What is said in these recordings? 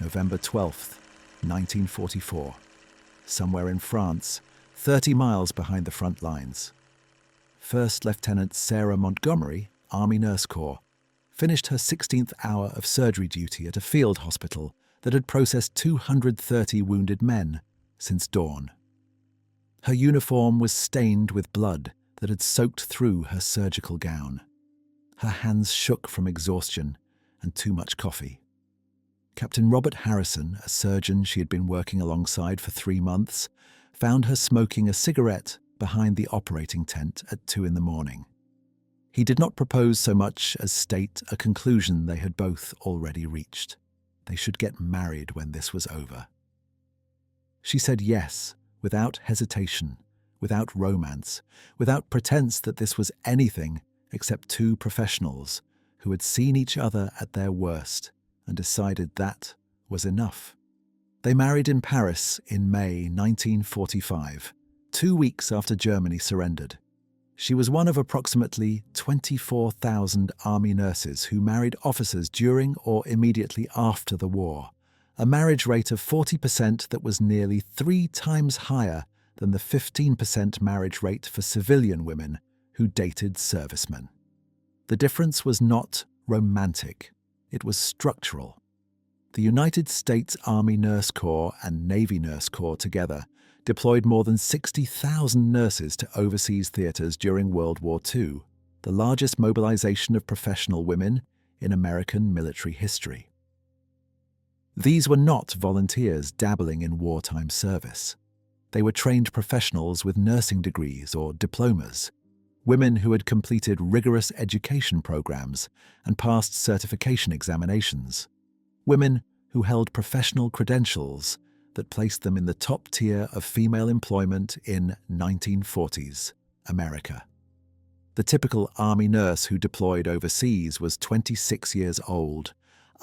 November 12th, 1944, somewhere in France, 30 miles behind the front lines. First Lieutenant Sarah Montgomery, Army Nurse Corps, finished her 16th hour of surgery duty at a field hospital that had processed 230 wounded men since dawn. Her uniform was stained with blood that had soaked through her surgical gown. Her hands shook from exhaustion and too much coffee. Captain Robert Harrison, a surgeon she had been working alongside for 3 months, found her smoking a cigarette behind the operating tent at 2 a.m. He did not propose so much as state a conclusion they had both already reached. They should get married when this was over. She said yes, without hesitation, without romance, without pretense that this was anything except two professionals who had seen each other at their worst and decided that was enough. They married in Paris in May 1945, 2 weeks after Germany surrendered. She was one of approximately 24,000 Army nurses who married officers during or immediately after the war, a marriage rate of 40% that was nearly 3 times higher than the 15% marriage rate for civilian women who dated servicemen. The difference was not romantic, it was structural. The United States Army Nurse Corps and Navy Nurse Corps together deployed more than 60,000 nurses to overseas theaters during World War II, the largest mobilization of professional women in American military history. These were not volunteers dabbling in wartime service. They were trained professionals with nursing degrees or diplomas, women who had completed rigorous education programs and passed certification examinations, women who held professional credentials that placed them in the top tier of female employment in 1940s America. The typical Army nurse who deployed overseas was 26 years old,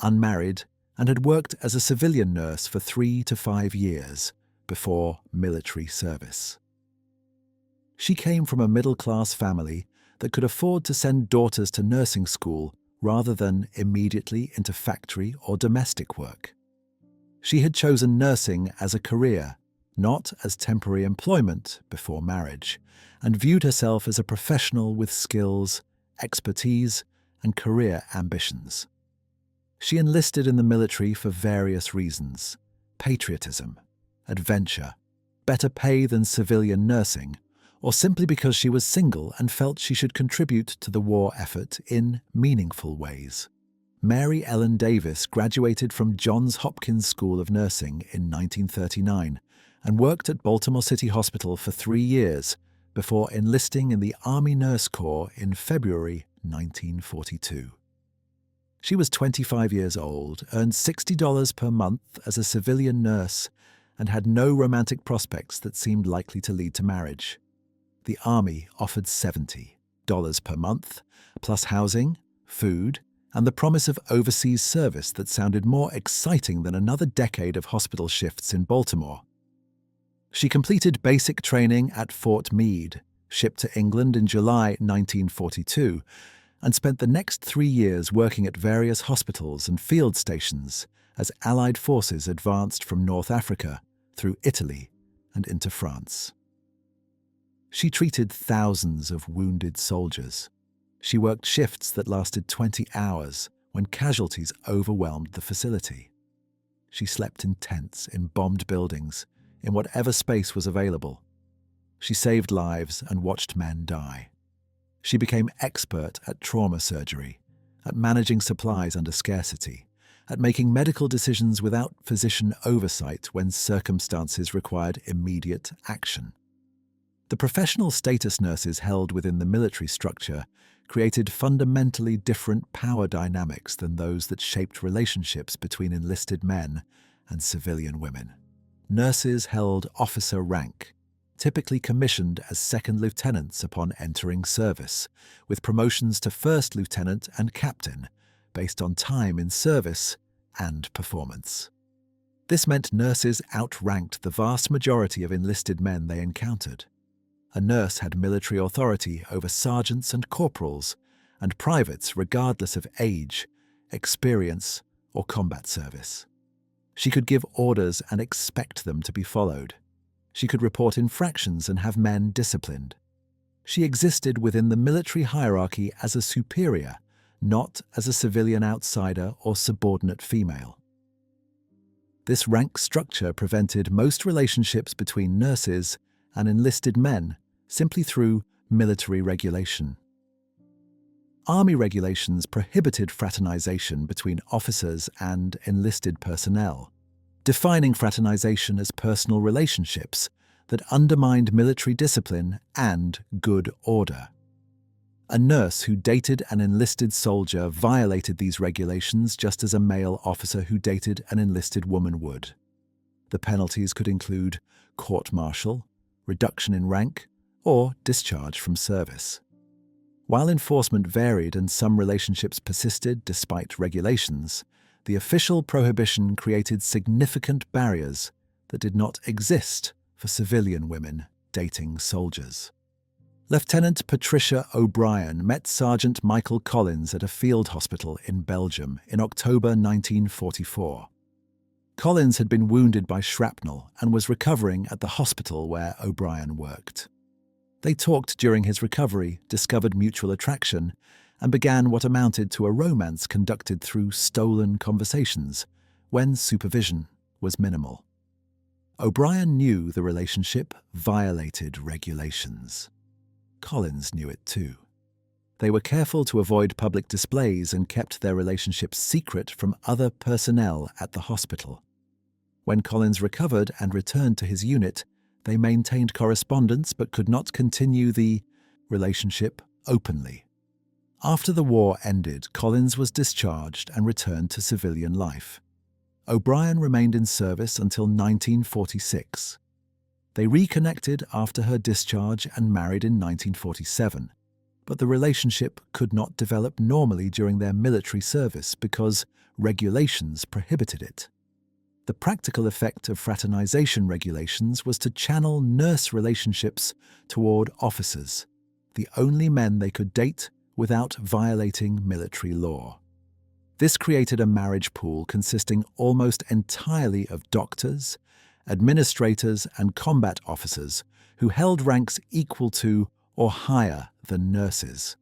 unmarried, and had worked as a civilian nurse for 3 to 5 years before military service. She came from a middle-class family that could afford to send daughters to nursing school rather than immediately into factory or domestic work. She had chosen nursing as a career, not as temporary employment before marriage, and viewed herself as a professional with skills, expertise, and career ambitions. She enlisted in the military for various reasons: patriotism, adventure, better pay than civilian nursing, or simply because she was single and felt she should contribute to the war effort in meaningful ways. Mary Ellen Davis graduated from Johns Hopkins School of Nursing in 1939 and worked at Baltimore City Hospital for 3 years before enlisting in the Army Nurse Corps in February 1942. She was 25 years old, earned $60 per month as a civilian nurse, and had no romantic prospects that seemed likely to lead to marriage. The Army offered $70 per month, plus housing, food, and the promise of overseas service that sounded more exciting than another decade of hospital shifts in Baltimore. She completed basic training at Fort Meade, shipped to England in July 1942, and spent the next 3 years working at various hospitals and field stations as Allied forces advanced from North Africa through Italy and into France. She treated thousands of wounded soldiers. She worked shifts that lasted 20 hours when casualties overwhelmed the facility. She slept in tents in bombed buildings, in whatever space was available. She saved lives and watched men die. She became expert at trauma surgery, at managing supplies under scarcity, at making medical decisions without physician oversight when circumstances required immediate action. The professional status nurses held within the military structure created fundamentally different power dynamics than those that shaped relationships between enlisted men and civilian women. Nurses held officer rank, typically commissioned as second lieutenants upon entering service, with promotions to first lieutenant and captain based on time in service and performance. This meant nurses outranked the vast majority of enlisted men they encountered. A nurse had military authority over sergeants and corporals, and privates regardless of age, experience, or combat service. She could give orders and expect them to be followed. She could report infractions and have men disciplined. She existed within the military hierarchy as a superior, not as a civilian outsider or subordinate female. This rank structure prevented most relationships between nurses and enlisted men simply through military regulation. Army regulations prohibited fraternization between officers and enlisted personnel, defining fraternization as personal relationships that undermined military discipline and good order. A nurse who dated an enlisted soldier violated these regulations just as a male officer who dated an enlisted woman would. The penalties could include court-martial, reduction in rank, or discharge from service. While enforcement varied and some relationships persisted despite regulations, the official prohibition created significant barriers that did not exist for civilian women dating soldiers. Lieutenant Patricia O'Brien met Sergeant Michael Collins at a field hospital in Belgium in October 1944. Collins had been wounded by shrapnel and was recovering at the hospital where O'Brien worked. They talked during his recovery, discovered mutual attraction, and began what amounted to a romance conducted through stolen conversations when supervision was minimal. O'Brien knew the relationship violated regulations. Collins knew it too. They were careful to avoid public displays and kept their relationship secret from other personnel at the hospital. When Collins recovered and returned to his unit, they maintained correspondence but could not continue the relationship openly. After the war ended, Collins was discharged and returned to civilian life. O'Brien remained in service until 1946. They reconnected after her discharge and married in 1947, but the relationship could not develop normally during their military service because regulations prohibited it. The practical effect of fraternization regulations was to channel nurse relationships toward officers, the only men they could date without violating military law. This created a marriage pool consisting almost entirely of doctors, administrators, and combat officers who held ranks equal to or higher than nurses.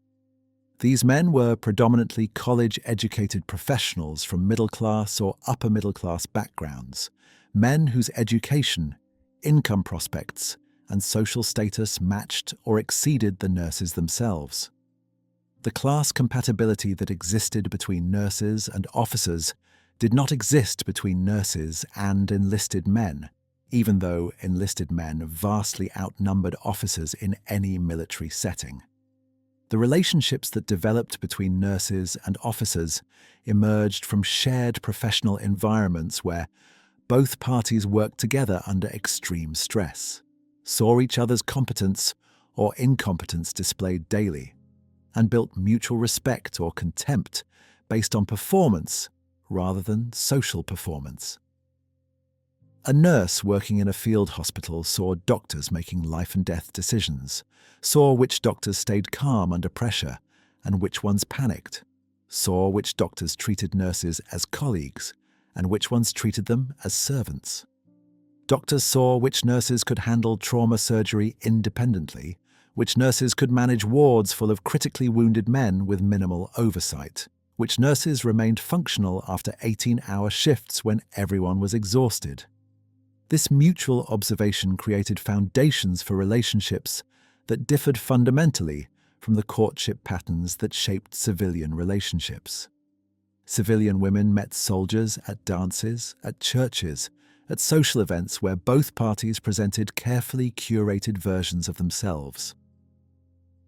These men were predominantly college-educated professionals from middle-class or upper-middle-class backgrounds, men whose education, income prospects, and social status matched or exceeded the nurses themselves. The class compatibility that existed between nurses and officers did not exist between nurses and enlisted men, even though enlisted men vastly outnumbered officers in any military setting. The relationships that developed between nurses and officers emerged from shared professional environments where both parties worked together under extreme stress, saw each other's competence or incompetence displayed daily, and built mutual respect or contempt based on performance rather than social performance. A nurse working in a field hospital saw doctors making life and death decisions, saw which doctors stayed calm under pressure and which ones panicked, saw which doctors treated nurses as colleagues and which ones treated them as servants. Doctors saw which nurses could handle trauma surgery independently, which nurses could manage wards full of critically wounded men with minimal oversight, which nurses remained functional after 18-hour shifts when everyone was exhausted. This mutual observation created foundations for relationships that differed fundamentally from the courtship patterns that shaped civilian relationships. Civilian women met soldiers at dances, at churches, at social events where both parties presented carefully curated versions of themselves.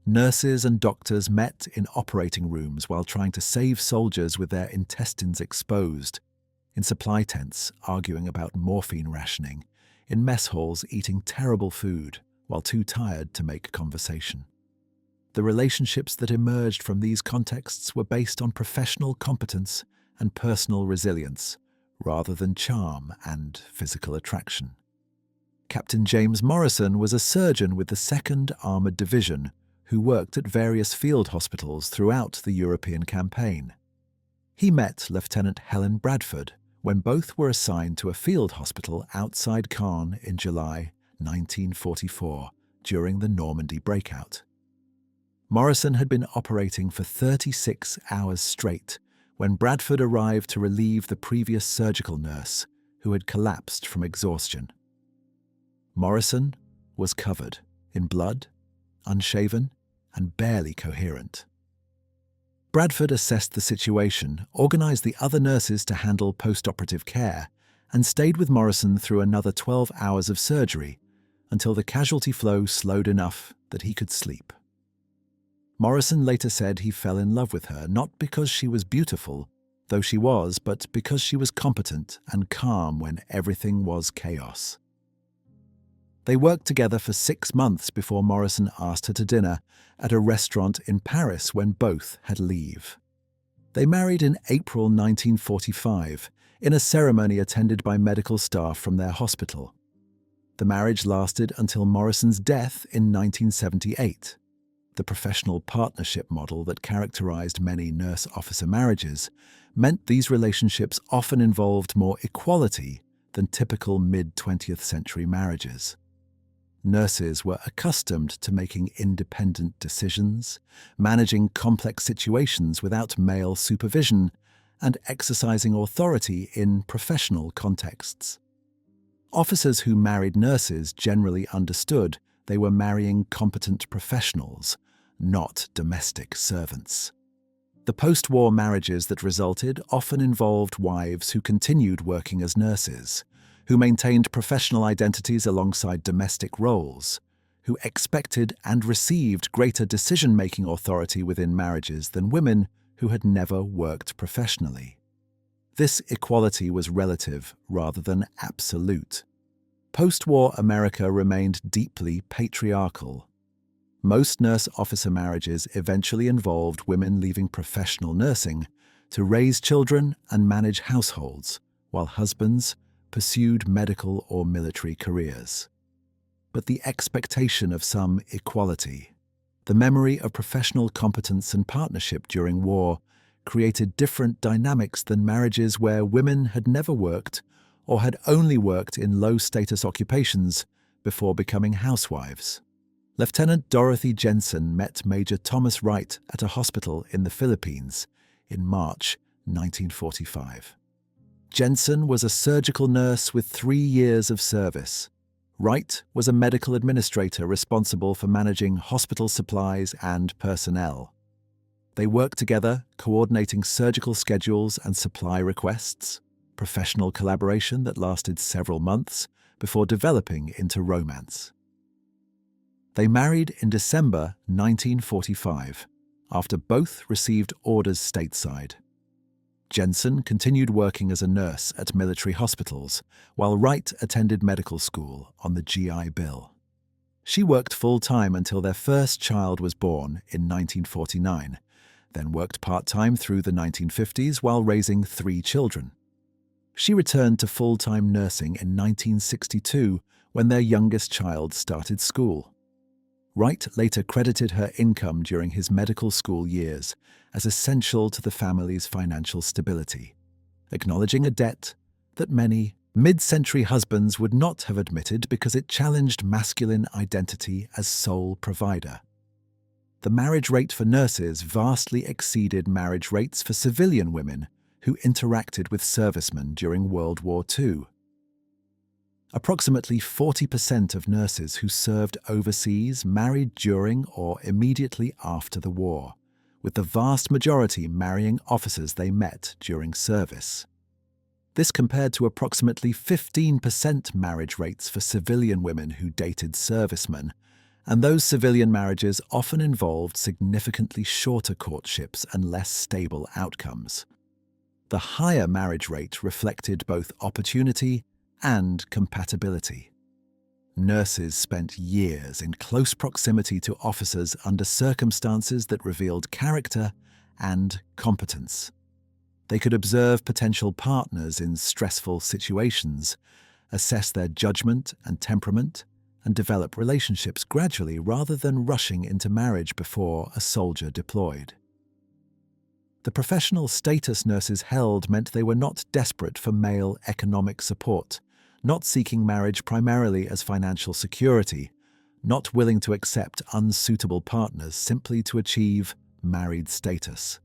Nurses and doctors met in operating rooms while trying to save soldiers with their intestines exposed, in supply tents arguing about morphine rationing, in mess halls eating terrible food while too tired to make conversation. The relationships that emerged from these contexts were based on professional competence and personal resilience, rather than charm and physical attraction. Captain James Morrison was a surgeon with the 2nd Armoured Division who worked at various field hospitals throughout the European campaign. He met Lieutenant Helen Bradford when both were assigned to a field hospital outside Caen in July 1944 during the Normandy breakout. Morrison had been operating for 36 hours straight when Bradford arrived to relieve the previous surgical nurse who had collapsed from exhaustion. Morrison was covered in blood, unshaven, and barely coherent. Bradford assessed the situation, organized the other nurses to handle post-operative care, and stayed with Morrison through another 12 hours of surgery until the casualty flow slowed enough that he could sleep. Morrison later said he fell in love with her not because she was beautiful, though she was, but because she was competent and calm when everything was chaos. They worked together for 6 months before Morrison asked her to dinner at a restaurant in Paris when both had leave. They married in April 1945 in a ceremony attended by medical staff from their hospital. The marriage lasted until Morrison's death in 1978. The professional partnership model that characterized many nurse-officer marriages meant these relationships often involved more equality than typical mid-20th century marriages. Nurses were accustomed to making independent decisions, managing complex situations without male supervision, and exercising authority in professional contexts. Officers who married nurses generally understood they were marrying competent professionals, not domestic servants. The post-war marriages that resulted often involved wives who continued working as nurses, who maintained professional identities alongside domestic roles, who expected and received greater decision-making authority within marriages than women who had never worked professionally. This equality was relative rather than absolute. Post-war America remained deeply patriarchal. Most nurse-officer marriages eventually involved women leaving professional nursing to raise children and manage households, while husbands pursued medical or military careers. But the expectation of some equality, the memory of professional competence and partnership during war, created different dynamics than marriages where women had never worked or had only worked in low-status occupations before becoming housewives. Lieutenant Dorothy Jensen met Major Thomas Wright at a hospital in the Philippines in March 1945. Jensen was a surgical nurse with 3 years of service. Wright was a medical administrator responsible for managing hospital supplies and personnel. They worked together, coordinating surgical schedules and supply requests, professional collaboration that lasted several months before developing into romance. They married in December 1945, after both received orders stateside. Jensen continued working as a nurse at military hospitals, while Wright attended medical school on the GI Bill. She worked full-time until their first child was born in 1949, then worked part-time through the 1950s while raising 3 children. She returned to full-time nursing in 1962 when their youngest child started school. Wright later credited her income during his medical school years as essential to the family's financial stability, acknowledging a debt that many mid-century husbands would not have admitted because it challenged masculine identity as sole provider. The marriage rate for nurses vastly exceeded marriage rates for civilian women who interacted with servicemen during World War II. Approximately 40% of nurses who served overseas married during or immediately after the war, with the vast majority marrying officers they met during service. This compared to approximately 15% marriage rates for civilian women who dated servicemen, and those civilian marriages often involved significantly shorter courtships and less stable outcomes. The higher marriage rate reflected both opportunity and compatibility. Nurses spent years in close proximity to officers under circumstances that revealed character and competence. They could observe potential partners in stressful situations, assess their judgment and temperament, and develop relationships gradually rather than rushing into marriage before a soldier deployed. The professional status nurses held meant they were not desperate for male economic support, not seeking marriage primarily as financial security, not willing to accept unsuitable partners simply to achieve married status.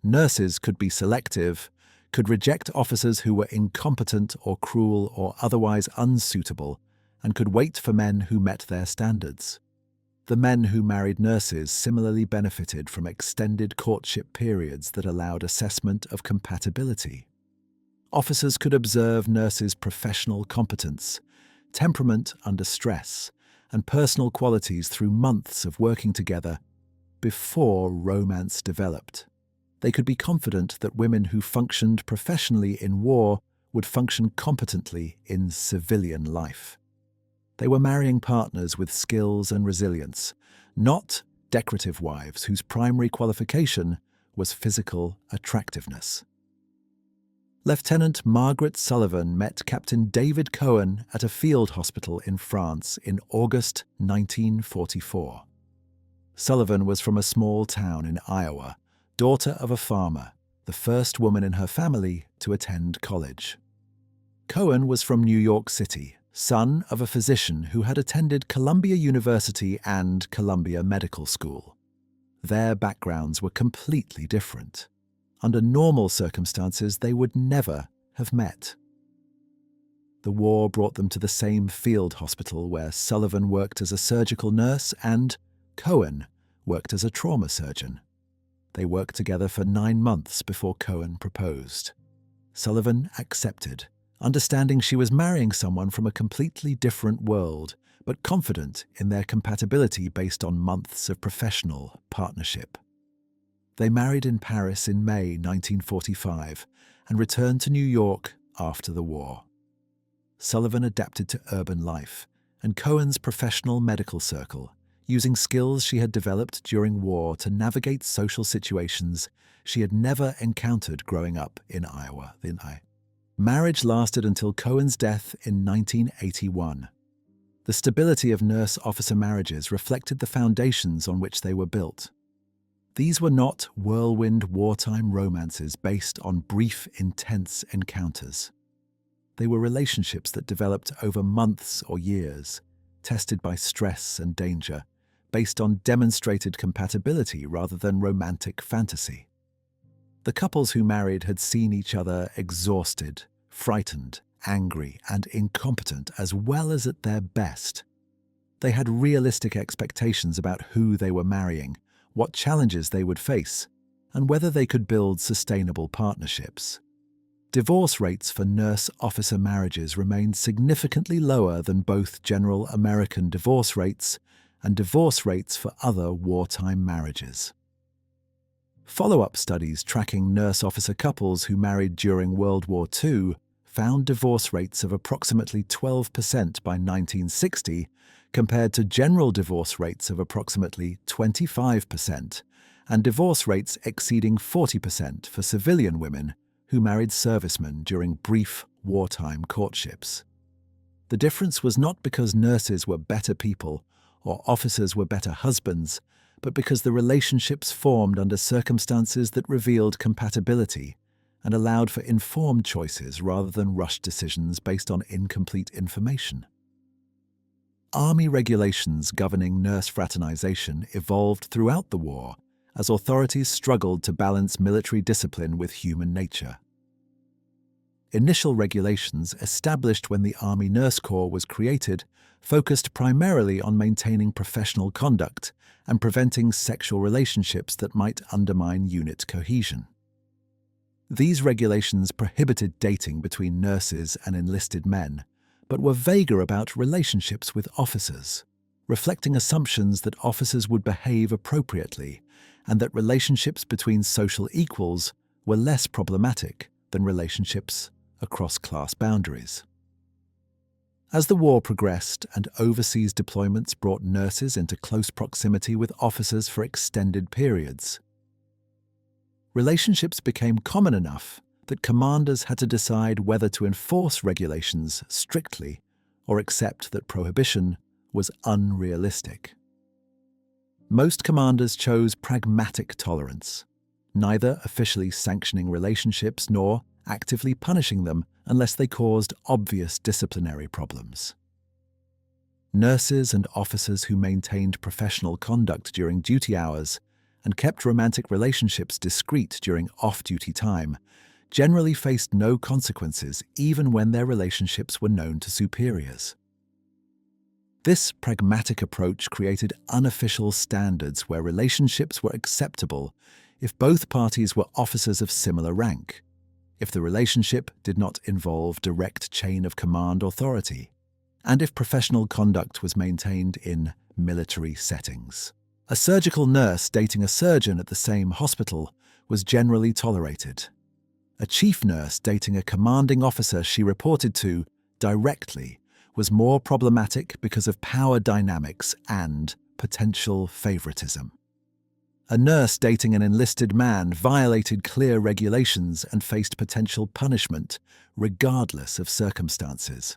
Nurses could be selective, could reject officers who were incompetent or cruel or otherwise unsuitable, and could wait for men who met their standards. The men who married nurses similarly benefited from extended courtship periods that allowed assessment of compatibility. Officers could observe nurses' professional competence, temperament under stress, and personal qualities through months of working together before romance developed. They could be confident that women who functioned professionally in war would function competently in civilian life. They were marrying partners with skills and resilience, not decorative wives whose primary qualification was physical attractiveness. Lieutenant Margaret Sullivan met Captain David Cohen at a field hospital in France in August 1944. Sullivan was from a small town in Iowa, daughter of a farmer, the first woman in her family to attend college. Cohen was from New York City, son of a physician who had attended Columbia University and Columbia Medical School. Their backgrounds were completely different. Under normal circumstances, they would never have met. The war brought them to the same field hospital where Sullivan worked as a surgical nurse and Cohen worked as a trauma surgeon. They worked together for 9 months before Cohen proposed. Sullivan accepted, understanding she was marrying someone from a completely different world, but confident in their compatibility based on months of professional partnership. They married in Paris in May 1945 and returned to New York after the war. Sullivan adapted to urban life and Cohen's professional medical circle, using skills she had developed during war to navigate social situations she had never encountered growing up in Iowa. Marriage lasted until Cohen's death in 1981. The stability of nurse-officer marriages reflected the foundations on which they were built. These were not whirlwind wartime romances based on brief, intense encounters. They were relationships that developed over months or years, tested by stress and danger, based on demonstrated compatibility rather than romantic fantasy. The couples who married had seen each other exhausted, frightened, angry, and incompetent as well as at their best. They had realistic expectations about who they were marrying, what challenges they would face, and whether they could build sustainable partnerships. Divorce rates for nurse-officer marriages remained significantly lower than both general American divorce rates and divorce rates for other wartime marriages. Follow-up studies tracking nurse-officer couples who married during World War II found divorce rates of approximately 12% by 1960 compared to general divorce rates of approximately 25% and divorce rates exceeding 40% for civilian women who married servicemen during brief wartime courtships. The difference was not because nurses were better people or officers were better husbands, but because the relationships formed under circumstances that revealed compatibility and allowed for informed choices rather than rushed decisions based on incomplete information. Army regulations governing nurse fraternization evolved throughout the war as authorities struggled to balance military discipline with human nature. Initial regulations established when the Army Nurse Corps was created focused primarily on maintaining professional conduct and preventing sexual relationships that might undermine unit cohesion. These regulations prohibited dating between nurses and enlisted men, but were vaguer about relationships with officers, reflecting assumptions that officers would behave appropriately and that relationships between social equals were less problematic than relationships across class boundaries. As the war progressed and overseas deployments brought nurses into close proximity with officers for extended periods, relationships became common enough that commanders had to decide whether to enforce regulations strictly or accept that prohibition was unrealistic. Most commanders chose pragmatic tolerance, neither officially sanctioning relationships nor actively punishing them unless they caused obvious disciplinary problems. Nurses and officers who maintained professional conduct during duty hours and kept romantic relationships discreet during off-duty time generally faced no consequences even when their relationships were known to superiors. This pragmatic approach created unofficial standards where relationships were acceptable if both parties were officers of similar rank, if the relationship did not involve direct chain of command authority, and if professional conduct was maintained in military settings. A surgical nurse dating a surgeon at the same hospital was generally tolerated. A chief nurse dating a commanding officer she reported to directly was more problematic because of power dynamics and potential favoritism. A nurse dating an enlisted man violated clear regulations and faced potential punishment, regardless of circumstances.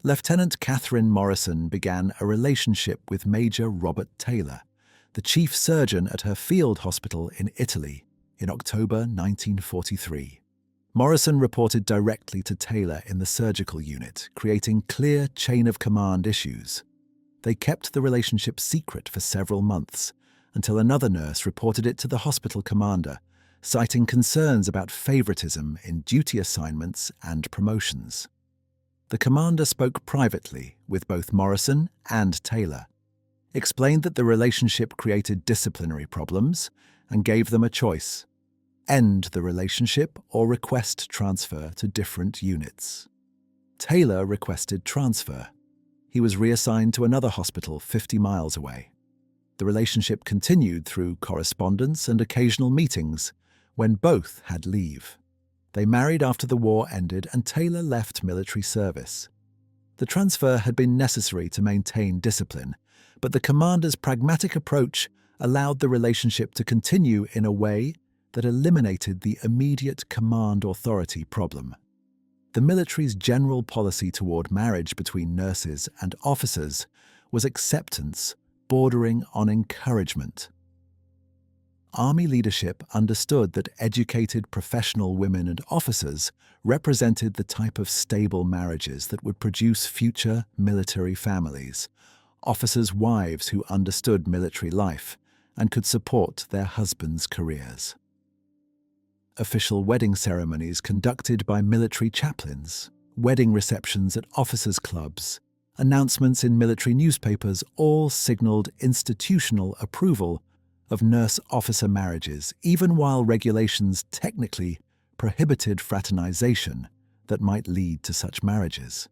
Lieutenant Catherine Morrison began a relationship with Major Robert Taylor, the chief surgeon at her field hospital in Italy, in October 1943. Morrison reported directly to Taylor in the surgical unit, creating clear chain of command issues. They kept the relationship secret for several months, until another nurse reported it to the hospital commander, citing concerns about favoritism in duty assignments and promotions. The commander spoke privately with both Morrison and Taylor, explained that the relationship created disciplinary problems, and gave them a choice: end the relationship or request transfer to different units. Taylor requested transfer. He was reassigned to another hospital 50 miles away. The relationship continued through correspondence and occasional meetings when both had leave. They married after the war ended and Taylor left military service. The transfer had been necessary to maintain discipline, but the commander's pragmatic approach allowed the relationship to continue in a way that eliminated the immediate command authority problem. The military's general policy toward marriage between nurses and officers was acceptance bordering on encouragement. Army leadership understood that educated professional women and officers represented the type of stable marriages that would produce future military families, officers' wives who understood military life and could support their husbands' careers. Official wedding ceremonies conducted by military chaplains, wedding receptions at officers' clubs, announcements in military newspapers all signaled institutional approval of nurse-officer marriages, even while regulations technically prohibited fraternization that might lead to such marriages.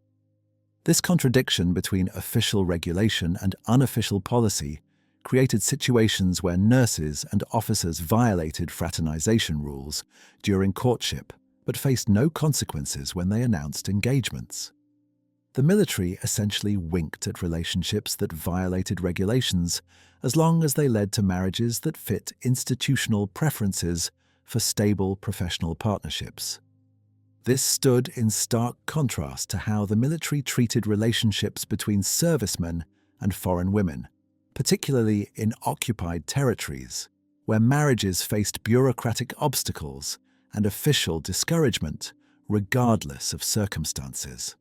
This contradiction between official regulation and unofficial policy created situations where nurses and officers violated fraternization rules during courtship, but faced no consequences when they announced engagements. The military essentially winked at relationships that violated regulations as long as they led to marriages that fit institutional preferences for stable professional partnerships. This stood in stark contrast to how the military treated relationships between servicemen and foreign women, particularly in occupied territories, where marriages faced bureaucratic obstacles and official discouragement regardless of circumstances.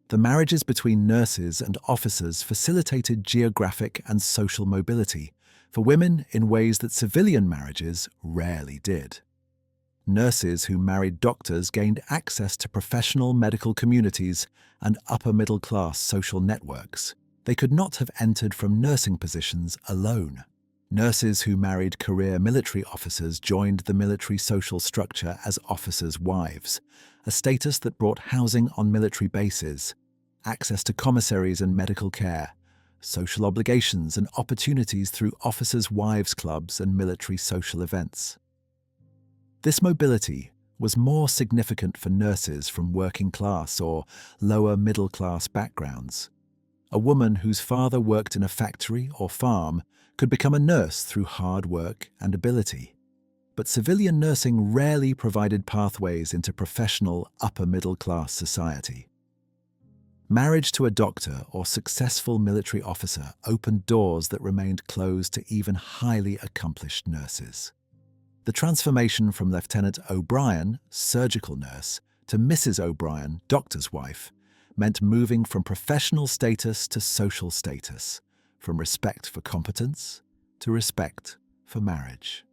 The marriages between nurses and officers facilitated geographic and social mobility for women in ways that civilian marriages rarely did. Nurses who married doctors gained access to professional medical communities and upper-middle-class social networks. They could not have entered from nursing positions alone. Nurses who married career military officers joined the military social structure as officers' wives, a status that brought housing on military bases, access to commissaries and medical care, social obligations and opportunities through officers' wives' clubs and military social events. This mobility was more significant for nurses from working class or lower middle class backgrounds. A woman whose father worked in a factory or farm could become a nurse through hard work and ability. But civilian nursing rarely provided pathways into professional upper middle class society. Marriage to a doctor or successful military officer opened doors that remained closed to even highly accomplished nurses. The transformation from Lieutenant O'Brien, surgical nurse, to Mrs. O'Brien, doctor's wife, meant moving from professional status to social status, from respect for competence to respect for marriage.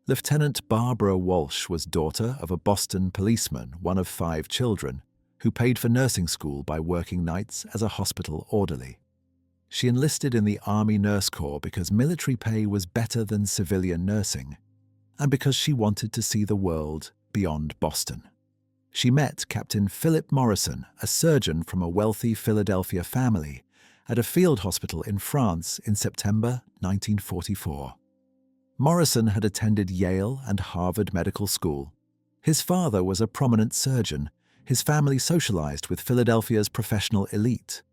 Lieutenant Barbara Walsh was daughter of a Boston policeman, one of 5 children, who paid for nursing school by working nights as a hospital orderly. She enlisted in the Army Nurse Corps because military pay was better than civilian nursing, and because she wanted to see the world beyond Boston. She met Captain Philip Morrison, a surgeon from a wealthy Philadelphia family, at a field hospital in France in September 1944. Morrison had attended Yale and Harvard Medical School. His father was a prominent surgeon. His family socialized with Philadelphia's professional elite.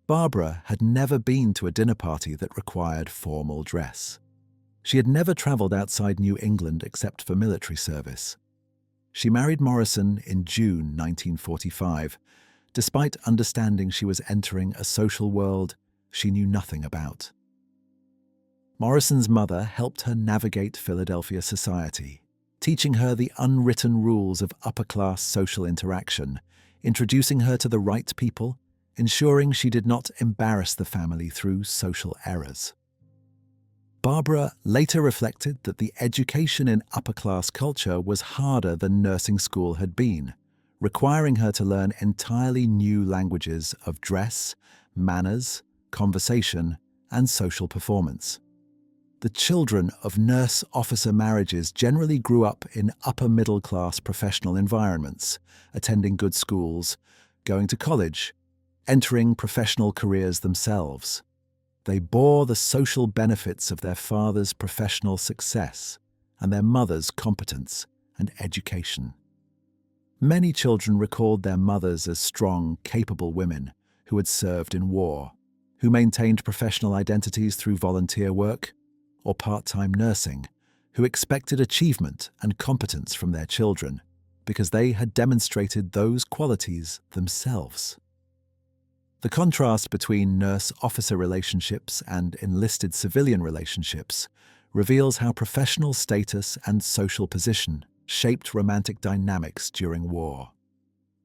Barbara had never been to a dinner party that required formal dress. She had never traveled outside New England except for military service. She married Morrison in June 1945, despite understanding she was entering a social world she knew nothing about. Morrison's mother helped her navigate Philadelphia society, teaching her the unwritten rules of upper-class social interaction, introducing her to the right people, ensuring she did not embarrass the family through social errors. Barbara later reflected that the education in upper-class culture was harder than nursing school had been, requiring her to learn entirely new languages of dress, manners, conversation, and social performance. The children of nurse-officer marriages generally grew up in upper-middle-class professional environments, attending good schools, going to college, entering professional careers themselves. They bore the social benefits of their father's professional success and their mother's competence and education. Many children recalled their mothers as strong, capable women who had served in war, who maintained professional identities through volunteer work or part-time nursing, who expected achievement and competence from their children because they had demonstrated those qualities themselves. The contrast between nurse-officer relationships and enlisted civilian relationships reveals how professional status and social position shaped romantic dynamics during war.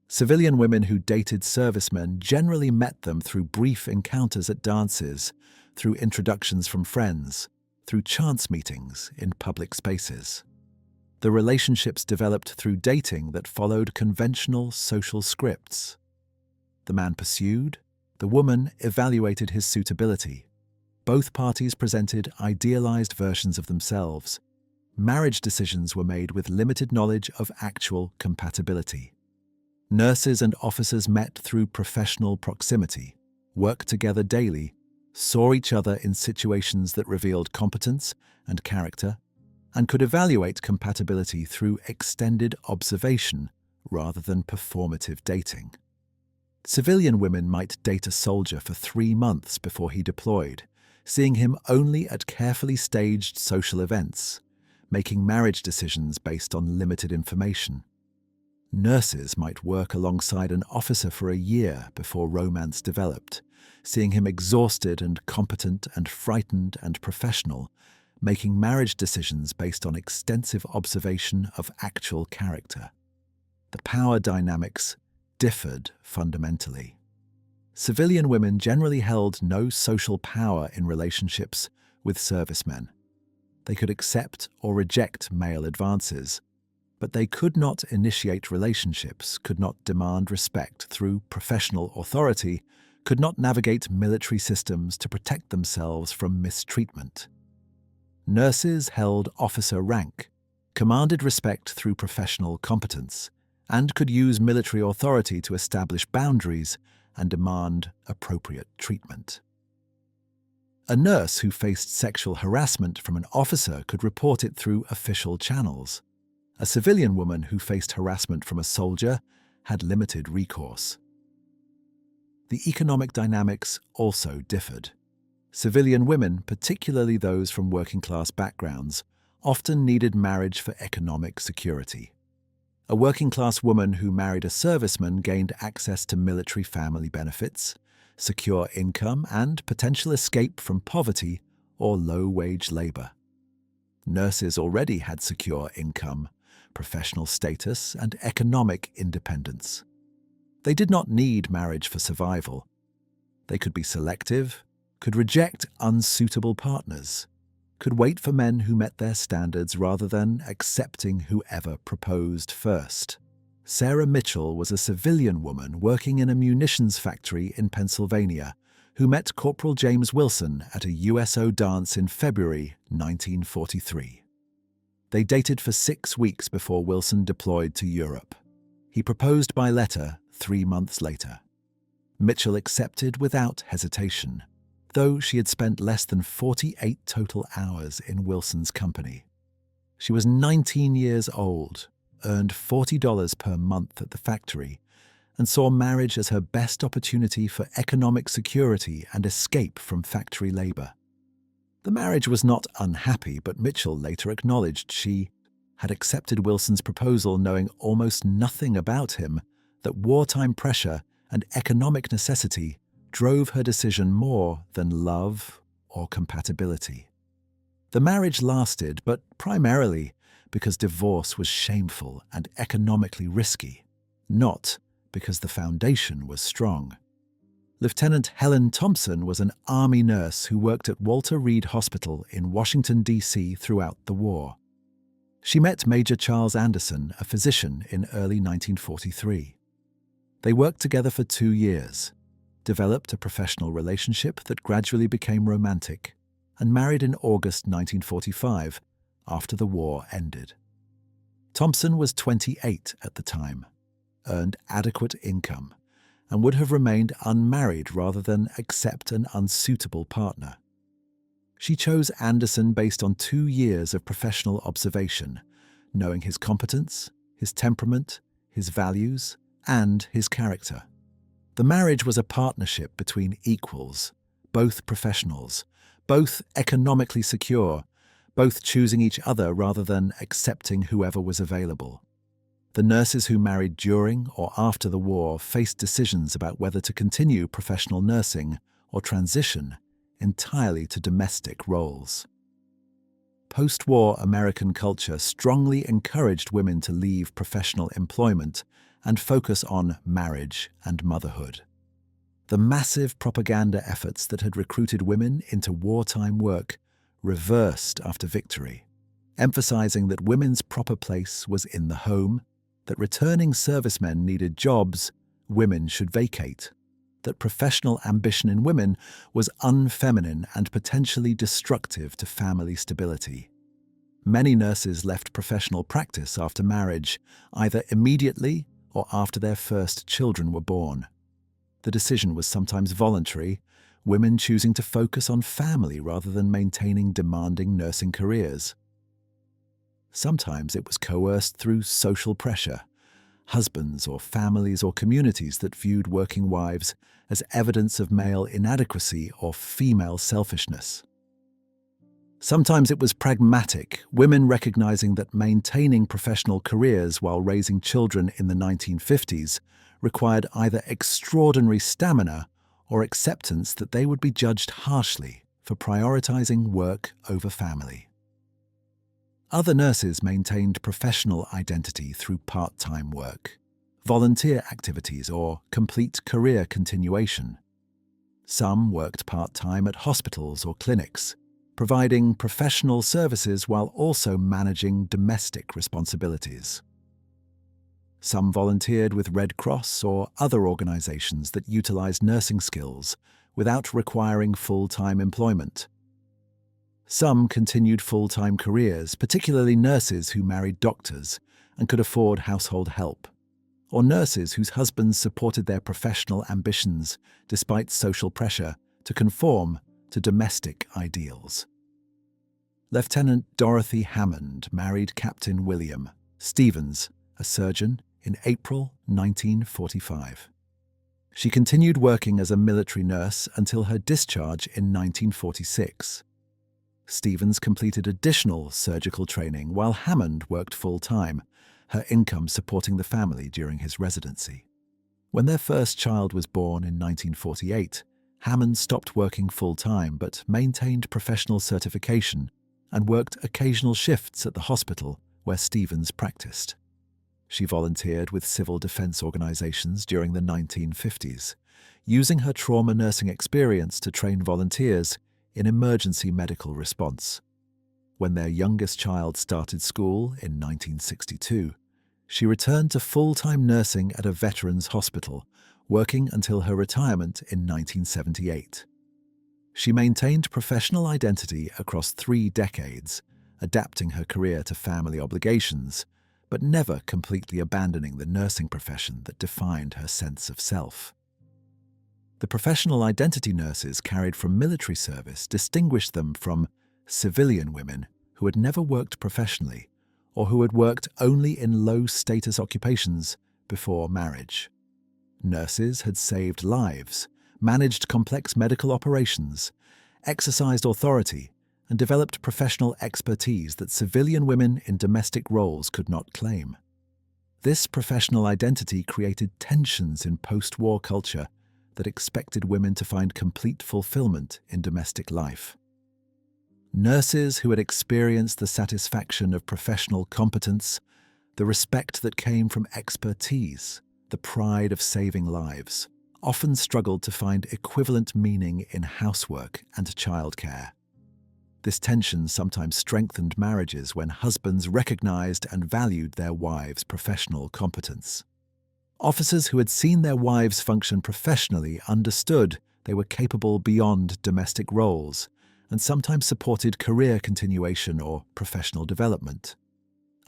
Civilian women who dated servicemen generally met them through brief encounters at dances, through introductions from friends, through chance meetings in public spaces. The relationships developed through dating that followed conventional social scripts. The man pursued, the woman evaluated his suitability. Both parties presented idealized versions of themselves. Marriage decisions were made with limited knowledge of actual compatibility. Nurses and officers met through professional proximity, worked together daily, saw each other in situations that revealed competence and character, and could evaluate compatibility through extended observation rather than performative dating. Civilian women might date a soldier for 3 months before he deployed, seeing him only at carefully staged social events, making marriage decisions based on limited information. Nurses might work alongside an officer for a year before romance developed, seeing him exhausted and competent and frightened and professional, making marriage decisions based on extensive observation of actual character. The power dynamics differed fundamentally. Civilian women generally held no social power in relationships with servicemen. They could accept or reject male advances, but they could not initiate relationships, could not demand respect through professional authority, could not navigate military systems to protect themselves from mistreatment. Nurses held officer rank, commanded respect through professional competence, and could use military authority to establish boundaries and demand appropriate treatment. A nurse who faced sexual harassment from an officer could report it through official channels. A civilian woman who faced harassment from a soldier had limited recourse. The economic dynamics also differed. Civilian women, particularly those from working-class backgrounds, often needed marriage for economic security. A working-class woman who married a serviceman gained access to military family benefits, secure income, and potential escape from poverty or low-wage labor. Nurses already had secure income, professional status, and economic independence. They did not need marriage for survival. They could be selective, could reject unsuitable partners, could wait for men who met their standards rather than accepting whoever proposed first. Sarah Mitchell was a civilian woman working in a munitions factory in Pennsylvania who met Corporal James Wilson at a USO dance in February 1943. They dated for 6 weeks before Wilson deployed to Europe. He proposed by letter 3 months later. Mitchell accepted without hesitation, though she had spent less than 48 total hours in Wilson's company. She was 19 years old, earned $40 per month at the factory, and saw marriage as her best opportunity for economic security and escape from factory labor. The marriage was not unhappy, but Mitchell later acknowledged she had accepted Wilson's proposal knowing almost nothing about him, that wartime pressure and economic necessity drove her decision more than love or compatibility. The marriage lasted, but primarily because divorce was shameful and economically risky, not because the foundation was strong. Lieutenant Helen Thompson was an Army nurse who worked at Walter Reed Hospital in Washington, D.C. throughout the war. She met Major Charles Anderson, a physician, in early 1943. They worked together for 2 years, developed a professional relationship that gradually became romantic, and married in August 1945, after the war ended. Thompson was 28 at the time, earned adequate income, and would have remained unmarried rather than accept an unsuitable partner. She chose Anderson based on 2 years of professional observation, knowing his competence, his temperament, his values, and his character. The marriage was a partnership between equals, both professionals, both economically secure, both choosing each other rather than accepting whoever was available. The nurses who married during or after the war faced decisions about whether to continue professional nursing or transition entirely to domestic roles. Post-war American culture strongly encouraged women to leave professional employment and focus on marriage and motherhood. The massive propaganda efforts that had recruited women into wartime work reversed after victory, emphasizing that women's proper place was in the home, that returning servicemen needed jobs women should vacate, that professional ambition in women was unfeminine and potentially destructive to family stability. Many nurses left professional practice after marriage, either immediately or after their first children were born. The decision was sometimes voluntary, women choosing to focus on family rather than maintaining demanding nursing careers. Sometimes it was coerced through social pressure, husbands or families or communities that viewed working wives as evidence of male inadequacy or female selfishness. Sometimes it was pragmatic, women recognizing that maintaining professional careers while raising children in the 1950s required either extraordinary stamina or acceptance that they would be judged harshly for prioritizing work over family. Other nurses maintained professional identity through part-time work, volunteer activities, or complete career continuation. Some worked part-time at hospitals or clinics, providing professional services while also managing domestic responsibilities. Some volunteered with Red Cross or other organizations that utilized nursing skills without requiring full-time employment. Some continued full-time careers, particularly nurses who married doctors and could afford household help, or nurses whose husbands supported their professional ambitions despite social pressure to conform to domestic ideals. Lieutenant Dorothy Hammond married Captain William Stevens, a surgeon, in April 1945. She continued working as a military nurse until her discharge in 1946. Stevens completed additional surgical training while Hammond worked full-time, her income supporting the family during his residency. When their first child was born in 1948, Hammond stopped working full-time but maintained professional certification and worked occasional shifts at the hospital where Stevens practiced. She volunteered with civil defense organizations during the 1950s, using her trauma nursing experience to train volunteers in emergency medical response. When their youngest child started school in 1962, she returned to full-time nursing at a veterans hospital, working until her retirement in 1978. She maintained professional identity across 3 decades, adapting her career to family obligations, but never completely abandoning the nursing profession that defined her sense of self. The professional identity nurses carried from military service distinguished them from civilian women who had never worked professionally or who had worked only in low-status occupations before marriage. Nurses had saved lives, managed complex medical operations, exercised authority, and developed professional expertise that civilian women in domestic roles could not claim. This professional identity created tensions in post-war culture that expected women to find complete fulfillment in domestic life. Nurses who had experienced the satisfaction of professional competence, the respect that came from expertise, the pride of saving lives, often struggled to find equivalent meaning in housework and childcare. This tension sometimes strengthened marriages when husbands recognized and valued their wives' professional competence. Officers who had seen their wives function professionally understood they were capable beyond domestic roles and sometimes supported career continuation or professional development.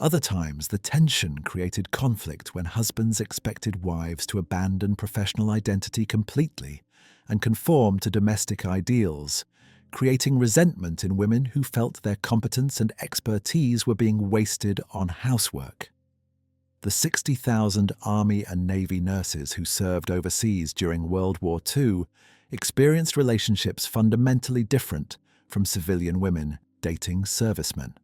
Other times, the tension created conflict when husbands expected wives to abandon professional identity completely and conform to domestic ideals, creating resentment in women who felt their competence and expertise were being wasted on housework. The 60,000 Army and Navy nurses who served overseas during World War II experienced relationships fundamentally different from civilian women dating servicemen.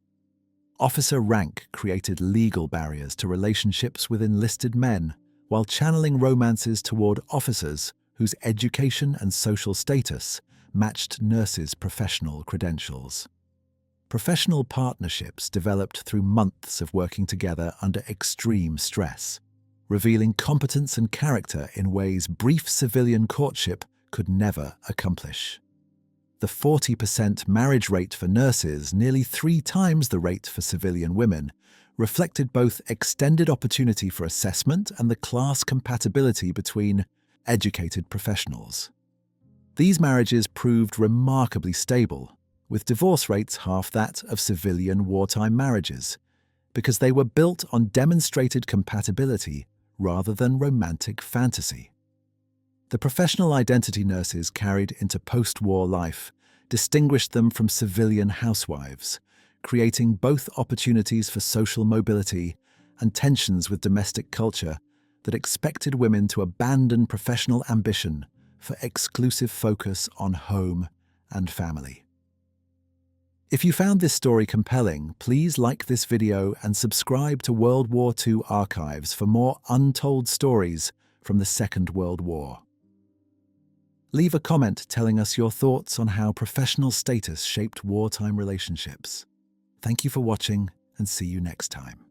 Officer rank created legal barriers to relationships with enlisted men, while channeling romances toward officers whose education and social status matched nurses' professional credentials. Professional partnerships developed through months of working together under extreme stress, revealing competence and character in ways brief civilian courtship could never accomplish. The 40% marriage rate for nurses, nearly 3 times the rate for civilian women, reflected both extended opportunity for assessment and the class compatibility between educated professionals. These marriages proved remarkably stable, with divorce rates half that of civilian wartime marriages, because they were built on demonstrated compatibility rather than romantic fantasy. The professional identity nurses carried into post-war life distinguished them from civilian housewives, creating both opportunities for social mobility and tensions with domestic culture that expected women to abandon professional ambition for exclusive focus on home and family. If you found this story compelling, please like this video and subscribe to World War II Archives for more untold stories from the Second World War. Leave a comment telling us your thoughts on how professional status shaped wartime relationships. Thank you for watching, and see you next time.